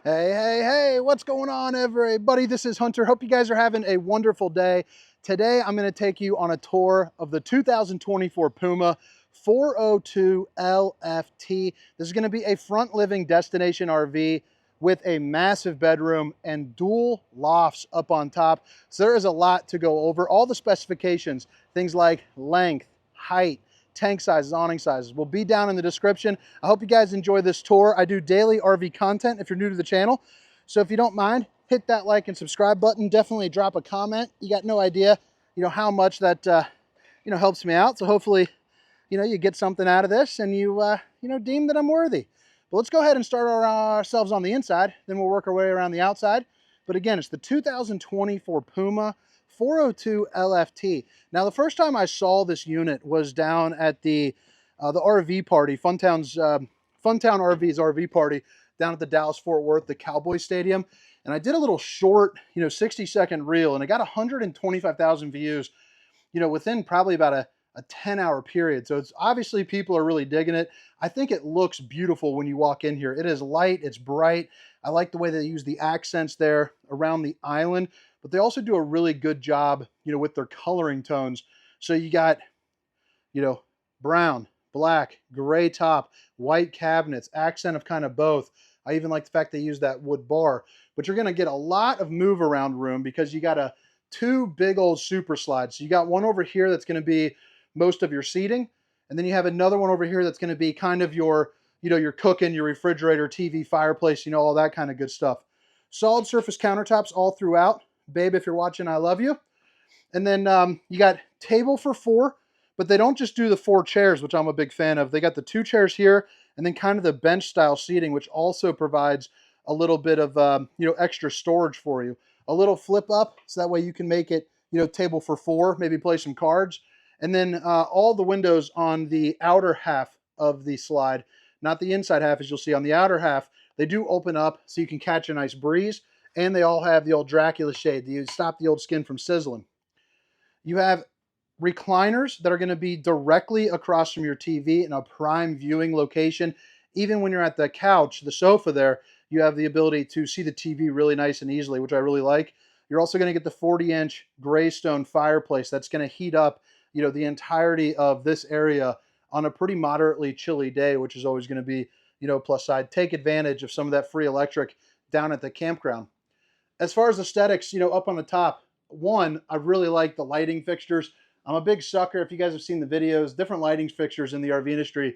Hey, what's going on, everybody? This is Hunter. Hope you guys are having a wonderful day. Today, I'm going to take you on a tour of the 2024 Puma 402LFT. This is going to be a front living destination RV with a massive bedroom and dual lofts up on top. So there is a lot to go over. All the specifications, things like length, height, tank sizes, awning sizes will be down in the description. I hope you guys enjoy this tour. I do daily RV content if you're new to the channel. So if you don't mind, hit that like and subscribe button. Definitely drop a comment. You got no idea, how much that, helps me out. So hopefully, you get something out of this and you deem that I'm worthy. But let's go ahead and start ourselves on the inside. Then we'll work our way around the outside. But again, it's the 2024 Puma 402 LFT. Now, the first time I saw this unit was down at the RV party, Funtown RV's RV party down at the Dallas-Fort Worth, the Cowboy Stadium. And I did a little short, 60-second reel, and I got 125,000 views, within probably about a 10-hour period. So it's obviously people are really digging it. I think it looks beautiful when you walk in here. It is light, it's bright. I like the way they use the accents there around the island, but they also do a really good job, with their coloring tones. So you got, brown, black, gray top, white cabinets, accent of kind of both. I even like the fact they use that wood bar, but you're going to get a lot of move around room because you got two big old super slides. So you got one over here that's going to be most of your seating, and then you have another one over here that's going to be kind of your, your cooking, your refrigerator, TV, fireplace, all that kind of good stuff. Solid surface countertops all throughout. Babe, if you're watching, I love you. And then you got table for four, but they don't just do the 4 chairs, which I'm a big fan of. They got the 2 chairs here, and then kind of the bench style seating, which also provides a little bit of extra storage for you. A little flip up, so that way you can make it table for 4, maybe play some cards. And then all the windows on the outer half of the slide, not the inside half as you'll see on the outer half, they do open up so you can catch a nice breeze. And they all have the old Dracula shade to stop the old skin from sizzling. You have recliners that are going to be directly across from your TV in a prime viewing location. Even when you're at the couch, the sofa there, you have the ability to see the TV really nice and easily, which I really like. You're also going to get the 40-inch Greystone fireplace that's going to heat up, the entirety of this area on a pretty moderately chilly day, which is always going to be, plus side. Take advantage of some of that free electric down at the campground. As far as aesthetics, up on the top, one, I really like the lighting fixtures. I'm a big sucker, if you guys have seen the videos, different lighting fixtures in the RV industry,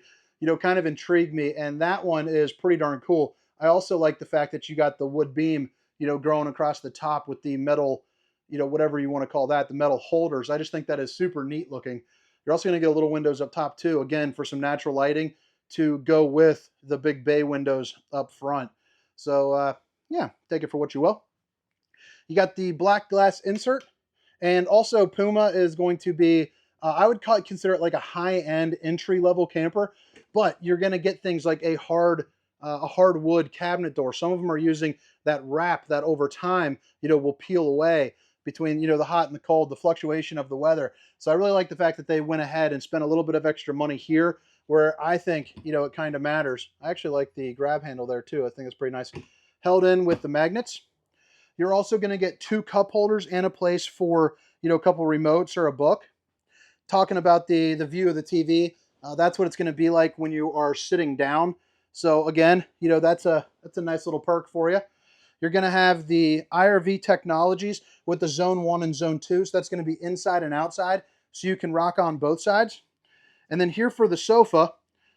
kind of intrigue me, and that one is pretty darn cool. I also like the fact that you got the wood beam, growing across the top with the metal, whatever you want to call that, the metal holders. I just think that is super neat looking. You're also going to get a little windows up top too, again, for some natural lighting to go with the big bay windows up front. So, yeah, take it for what you will. You got the black glass insert, and also Puma is going to be, I would consider it like a high-end entry-level camper, but you're going to get things like a hardwood cabinet door. Some of them are using that wrap that over time, will peel away between, the hot and the cold, the fluctuation of the weather. So I really like the fact that they went ahead and spent a little bit of extra money here, where I think, it kind of matters. I actually like the grab handle there too. I think it's pretty nice. Held in with the magnets. You're also going to get 2 cup holders and a place for, a couple remotes or a book. Talking about the view of the TV, that's what it's going to be like when you are sitting down. So again, that's a nice little perk for you. You're going to have the IRV technologies with the Zone 1 and Zone 2. So that's going to be inside and outside, so you can rock on both sides. And then here for the sofa,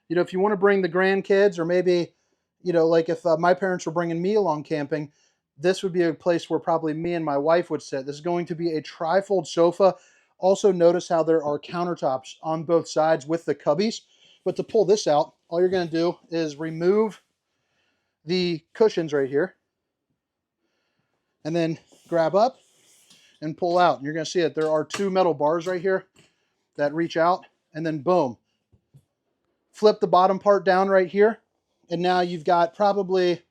if you want to bring the grandkids, or maybe, like if my parents were bringing me along camping, this would be a place where probably me and my wife would sit. This is going to be a trifold sofa. Also notice how there are countertops on both sides with the cubbies. But to pull this out, all you're going to do is remove the cushions right here, and then grab up and pull out. And you're going to see that there are 2 metal bars right here that reach out, and then boom. Flip the bottom part down right here, and now you've got probably,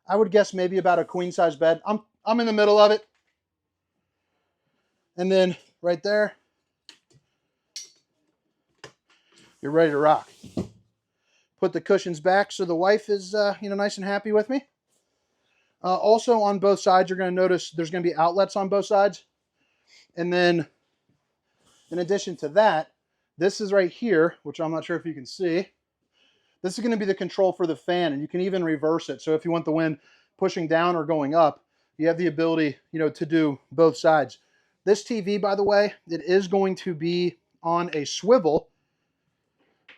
I would guess, maybe about a queen size bed. I'm in the middle of it. And then right there, you're ready to rock. Put the cushions back so the wife is, nice and happy with me. Also on both sides, you're going to notice there's going to be outlets on both sides. And then in addition to that, this is right here, which I'm not sure if you can see. This is going to be the control for the fan, and you can even reverse it. So if you want the wind pushing down or going up, you have the ability, to do both sides. This TV, by the way, it is going to be on a swivel,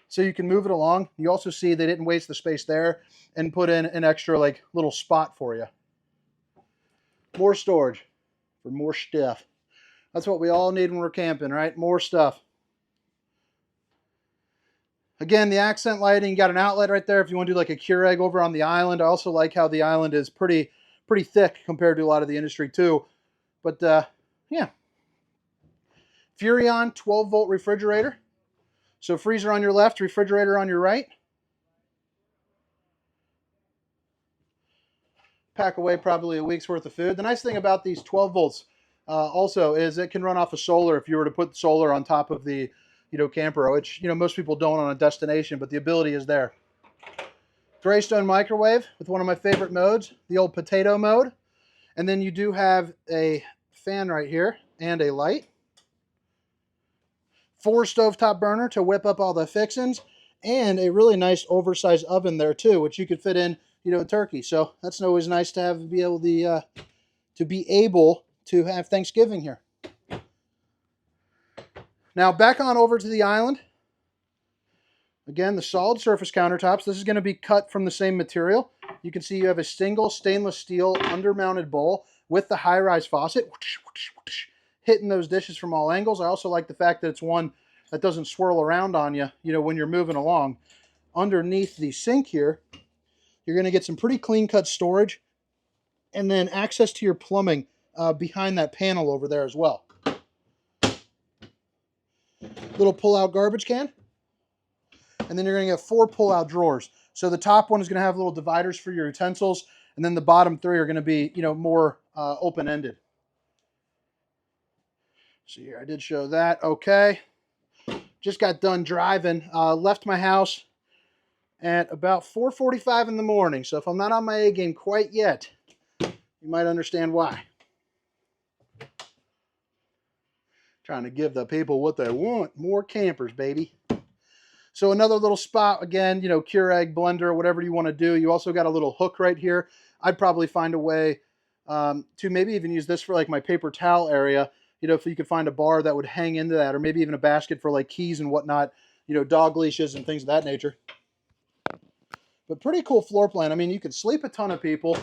so you can move it along. You also see they didn't waste the space there and put in an extra little spot for you. More storage for more stuff. That's what we all need when we're camping, right? More stuff. Again, the accent lighting, you got an outlet right there if you want to do like a Keurig over on the island. I also like how the island is pretty thick compared to a lot of the industry too. But yeah. Furrion 12-volt refrigerator. So freezer on your left, refrigerator on your right. Pack away probably a week's worth of food. The nice thing about these 12 volts also is it can run off of solar if you were to put solar on top of the camper, which most people don't on a destination, but the ability is there. Greystone microwave with one of my favorite modes, the old potato mode. And then you do have a fan right here and a light. 4 stovetop burner to whip up all the fixings, and a really nice oversized oven there too, which you could fit in a turkey. So that's always nice to have, be able to have Thanksgiving here. Now back on over to the island. Again, the solid surface countertops. This is going to be cut from the same material. You can see you have a single stainless steel under-mounted bowl with the high-rise faucet, hitting those dishes from all angles. I also like the fact that it's one that doesn't swirl around on you, when you're moving along. Underneath the sink here, you're going to get some pretty clean-cut storage, and then access to your plumbing behind that panel over there as well. Little pull-out garbage can. And then you're going to get 4 pull-out drawers. So the top one is going to have little dividers for your utensils, and then the bottom 3 are going to be, more open-ended. So here, I did show that. Okay. Just got done driving. Left my house at about 4:45 in the morning. So if I'm not on my A game quite yet, you might understand why. Trying to give the people what they want. More campers, baby. So another little spot, again, Keurig, blender, whatever you want to do. You also got a little hook right here. I'd probably find a way to maybe even use this for my paper towel area. If you could find a bar that would hang into that, or maybe even a basket for keys and whatnot, dog leashes and things of that nature. But pretty cool floor plan. I mean, you could sleep a ton of people.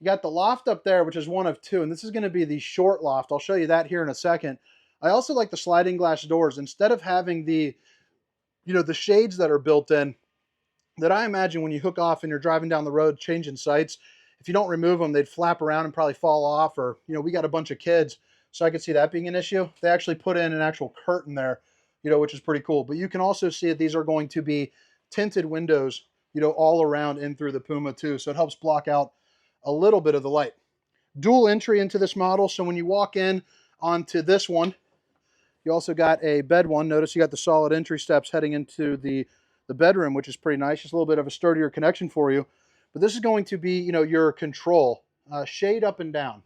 You got the loft up there, which is one of 2, and this is going to be the short loft. I'll show you that here in a second. I also like the sliding glass doors. Instead of having the the shades that are built in, that I imagine when you hook off and you're driving down the road changing sites, if you don't remove them, they'd flap around and probably fall off, or, we got a bunch of kids, so I could see that being an issue. They actually put in an actual curtain there, which is pretty cool. But you can also see that these are going to be tinted windows, all around in through the Puma too, so it helps block out a little bit of the light. Dual entry into this model, so when you walk in onto this one, you also got a bed one. Notice you got the solid entry steps heading into the bedroom, which is pretty nice. Just a little bit of a sturdier connection for you. But this is going to be, your control. Shade up and down.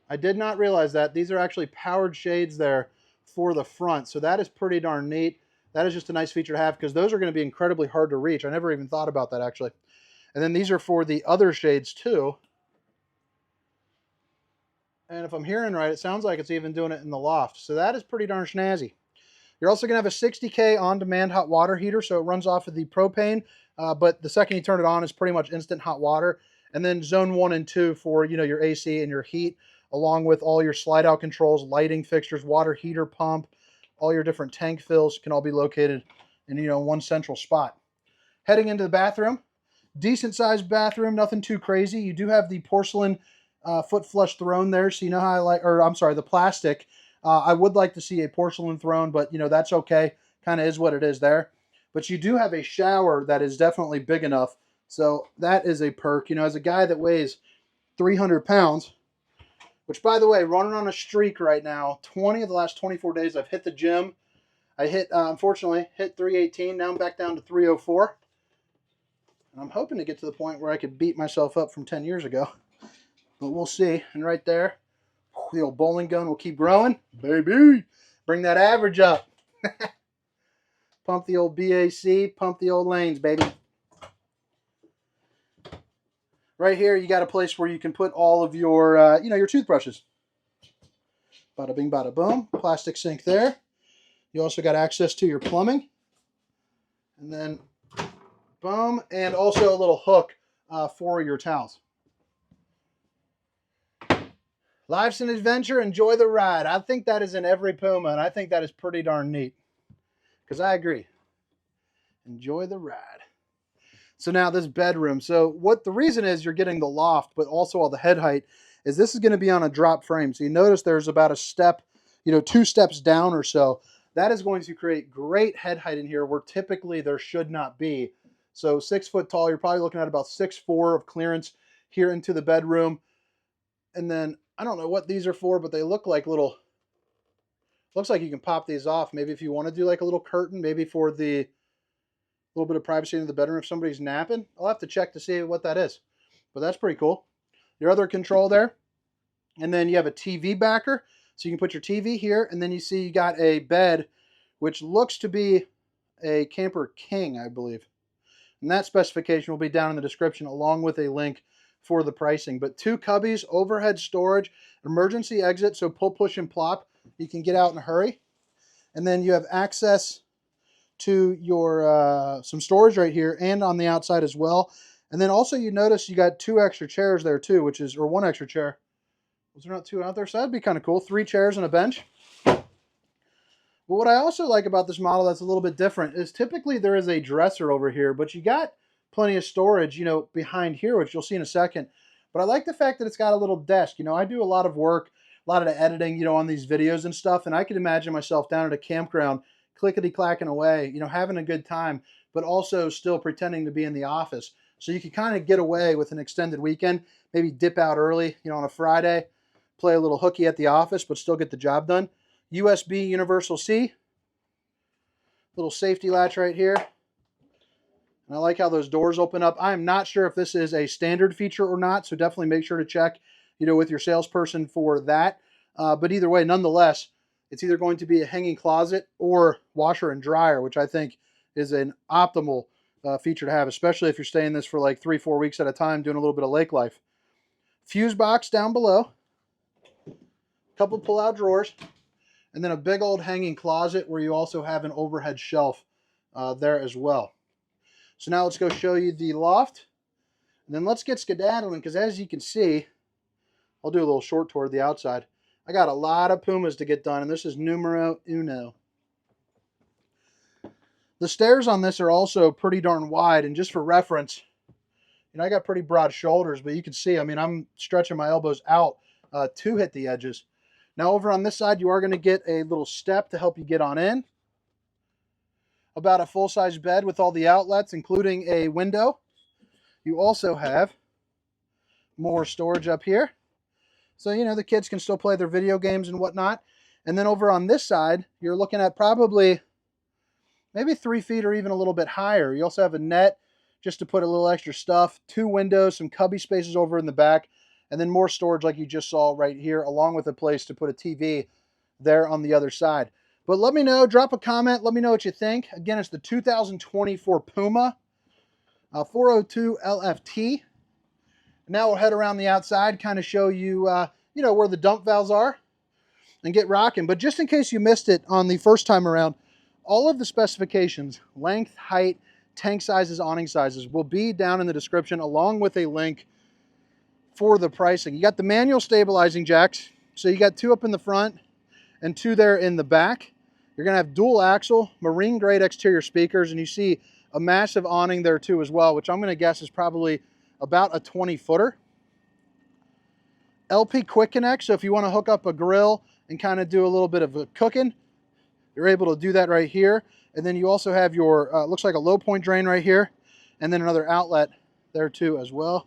I did not realize that. These are actually powered shades there for the front. So that is pretty darn neat. That is just a nice feature to have, because those are going to be incredibly hard to reach. I never even thought about that, actually. And then these are for the other shades too. And if I'm hearing right, it sounds like it's even doing it in the loft. So that is pretty darn snazzy. You're also going to have a 60K on-demand hot water heater, so it runs off of the propane, but the second you turn it on, it's pretty much instant hot water. And then zone 1 and 2 for, your AC and your heat, along with all your slide-out controls, lighting fixtures, water heater pump, all your different tank fills can all be located in, one central spot. Heading into the bathroom, decent-sized bathroom, nothing too crazy. You do have the porcelain foot flush throne there, so you know how I like, or I'm sorry, the plastic. I would like to see a porcelain throne, but that's okay. Kind of is what it is there. But you do have a shower that is definitely big enough, so that is a perk. As a guy that weighs 300 pounds, which, by the way, running on a streak right now, 20 of the last 24 days, I've hit the gym. I unfortunately, hit 318. Now I'm back down to 304. And I'm hoping to get to the point where I could beat myself up from 10 years ago. But we'll see. And right there, the old bowling gun will keep growing. Baby, bring that average up. Pump the old BAC, pump the old lanes, baby. Right here, you got a place where you can put all of your, your toothbrushes. Bada bing, bada boom. Plastic sink there. You also got access to your plumbing. And then, boom. And also a little hook for your towels. Life's an adventure. Enjoy the ride. I think that is in every Puma, and I think that is pretty darn neat. Because I agree. Enjoy the ride. So now this bedroom. So what the reason is you're getting the loft, but also all the head height, is this is going to be on a drop frame. So you notice there's about a step, 2 steps down or so. That is going to create great head height in here where typically there should not be. So 6 foot tall, you're probably looking at about 6'4" of clearance here into the bedroom. And then I don't know what these are for, but they look like little, looks like you can pop these off. Maybe if you want to do like a little curtain, maybe for the little bit of privacy in the bedroom if somebody's napping. I'll have to check to see what that is. But that's pretty cool. Your other control there. And then you have a TV backer. So you can put your TV here. And then you see you got a bed, which looks to be a Camper King, I believe. And that specification will be down in the description along with a link for the pricing. But 2 cubbies, overhead storage, emergency exit. So pull, push, and plop. You can get out in a hurry. And then you have access to your some storage right here and on the outside as well. And then also you notice you got 2 extra chairs there too, which is, or 1 extra chair. Was there not 2 out there? So that'd be kind of cool. 3 chairs and a bench. But what I also like about this model that's a little bit different is typically there is a dresser over here, but you got plenty of storage, behind here, which you'll see in a second. But I like the fact that it's got a little desk. I do a lot of work, a lot of the editing, on these videos and stuff, and I can imagine myself down at a campground clickety-clacking away, having a good time, but also still pretending to be in the office. So you can kind of get away with an extended weekend, maybe dip out early, on a Friday, play a little hooky at the office, but still get the job done. USB Universal C, little safety latch right here. And I like how those doors open up. I'm not sure if this is a standard feature or not, so definitely make sure to check, with your salesperson for that. But either way, nonetheless, it's either going to be a hanging closet or washer and dryer, which I think is an optimal feature to have, especially if you're staying this for like 3-4 weeks at a time, doing a little bit of lake life. Fuse box down below, a couple pull-out drawers, and then a big old hanging closet where you also have an overhead shelf there as well. So now let's go show you the loft, and then let's get skedaddling, because as you can see, I'll do a little short tour of the outside. I got a lot of Pumas to get done, and this is numero uno. The stairs on this are also pretty darn wide, and just for reference, I got pretty broad shoulders, but you can see, I'm stretching my elbows out to hit the edges. Now over on this side, you are going to get a little step to help you get on in. About a full-size bed with all the outlets, including a window. You also have more storage up here. So, the kids can still play their video games and whatnot. And then over on this side, you're looking at probably maybe 3 feet or even a little bit higher. You also have a net just to put a little extra stuff. 2 windows, some cubby spaces over in the back, and then more storage like you just saw right here, along with a place to put a TV there on the other side. But let me know, drop a comment, let me know what you think. Again, it's the 2024 Puma 402LFT. Now we'll head around the outside, kind of show you, where the dump valves are and get rocking. But just in case you missed it on the first time around, all of the specifications, length, height, tank sizes, awning sizes, will be down in the description along with a link for the pricing. You got the manual stabilizing jacks. So you got 2 up in the front and 2 there in the back. You're going to have dual axle, marine grade exterior speakers, and you see a massive awning there too as well, which I'm going to guess is probably about a 20-footer. LP Quick Connect, so if you want to hook up a grill and kind of do a little bit of a cooking, you're able to do that right here. And then you also have your, looks like a low point drain right here, and then another outlet there too as well.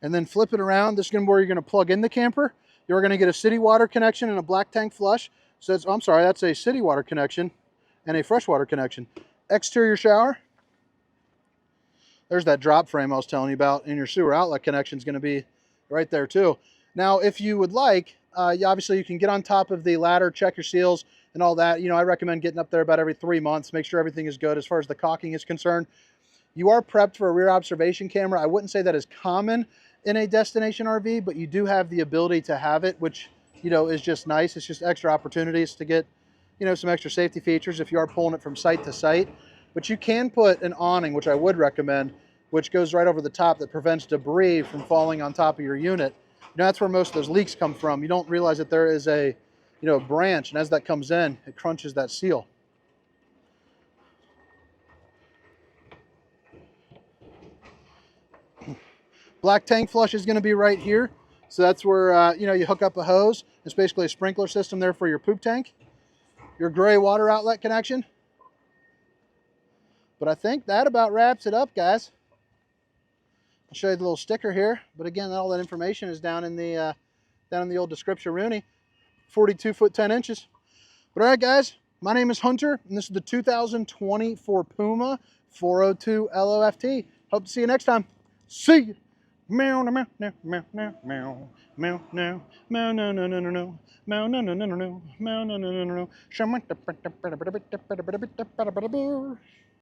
And then flip it around. This is going to be where you're going to plug in the camper. You're going to get a city water connection and a black tank flush. So that's, I'm sorry, that's a city water connection and a freshwater connection. Exterior shower. There's that drop frame I was telling you about, and your sewer outlet connection is going to be right there too. Now, if you would like, obviously you can get on top of the ladder, check your seals and all that. You know, I recommend getting up there about every 3 months, make sure everything is good as far as the caulking is concerned. You are prepped for a rear observation camera. I wouldn't say that is common in a destination RV, but you do have the ability to have it, which, you know, is just nice. It's just extra opportunities to get, you know, some extra safety features if you are pulling it from site to site. But you can put an awning, which I would recommend, which goes right over the top that prevents debris from falling on top of your unit. You know, that's where most of those leaks come from. You don't realize that there is a, you know, branch, and as that comes in, it crunches that seal. Black tank flush is going to be right here. So that's where, you know, you hook up a hose. It's basically a sprinkler system there for your poop tank. Your gray water outlet connection. But I think that about wraps it up, guys. I'll show you the little sticker here. But again, all that information is down in the old description Rooney. 42 foot 10 inches. But all right, guys, my name is Hunter, and this is the 2024 Puma 402LFT. Hope to see you next time. See you. Meow, meow, meow, meow, meow, meow, meow, meow, meow, no, no, no, no, no, meow, no, no, no, no, no, meow, no, no, no, no, no.